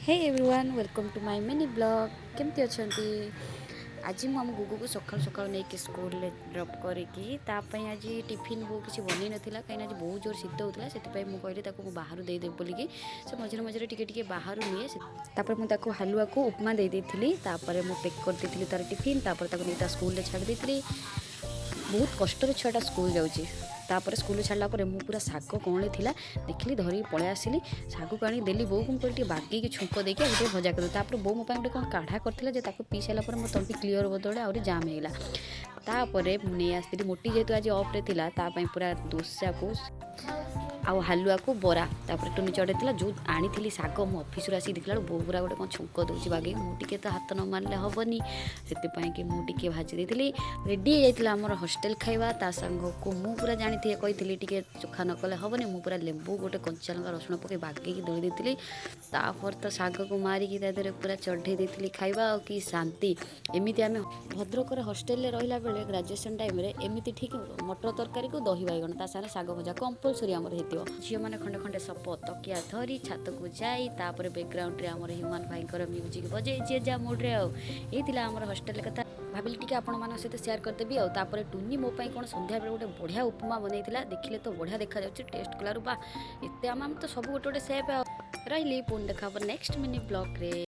Hey everyone welcome to my mini blog केमती अच्छी आज मुझे आम गुगु को सका सका नहीं स्कूल ड्रप करके आज टिफिन वो किसी बन नाला कहीं आज बहुत जोर शीत होता से मुझे बाहर देदेव बोलिकी से मझे मझे टे बाहर निए मुझे हालुआ को उपमा दे दी मुझे पैक कर दी तार टिफिन नहीं स्कूल छाड़ दी बहुत कष्ट छुआटा स्कूल जाऊँगी तापर स्कूल छाड़ा मुझे पूरा शाग कौन थी देखिली धरिकी पलि आसली शाग को आनी देली बो को बागी छुंक देकी गोटे भजा कर बो मो गोटे कौन काढ़ा करते पी सारापर मो तंटी क्लीयर बदले आहरी जाम होगा तापर नहीं आसती मोटी जेहतु आज अफ्रे थी पूरा दोसा को आउ हालुआ को बरा तापर टुनी चढ़े जो आनी शाग मो ऑफिस आसिक देखला बो पूरा गोटे कौन छुंक दूसरी बागे मुझे तो हाथ न मारे हेनी से मुझे भाजी देती रेडी होता आम हस्टेल खाଇବା ता सांग को मु पूरा जानी कही टे चोखा न कले हेनी मुझे पूरा लेंबू गोटे कंचा लंका रसुण पकई बागे दली देती तापर तो शाग को मारिकी पूरा चढ़े देती खाଇବା कि शांति एमती आम भद्रक हस्टेल रहा बेले ग्राजुएसन टाइम एमती ठीक मटर तरकारी को दही बैगण ता सारे शाग भजा कंपलसरी आमर होती झील मैंने खंडे खंडे सप तकिया धरी छात को जाई तापर बैकग्राउंड रे आमर ह्यूमान भाई म्यूजिक बजे जे जा मुड्रे आम हस्टेल कथा भाविली टी आपण मान सहित सेयार करदेवी आउे टुनी मो कौन सन्ध्या बेले गोटे बढ़िया उपमा बनई देखिले तो बढ़िया देखा टेस्ट कलु बा एत आम तो सब गोटे गोटे सेप रही पुणी देखा नेक्स्ट मिनी ब्लॉग रे।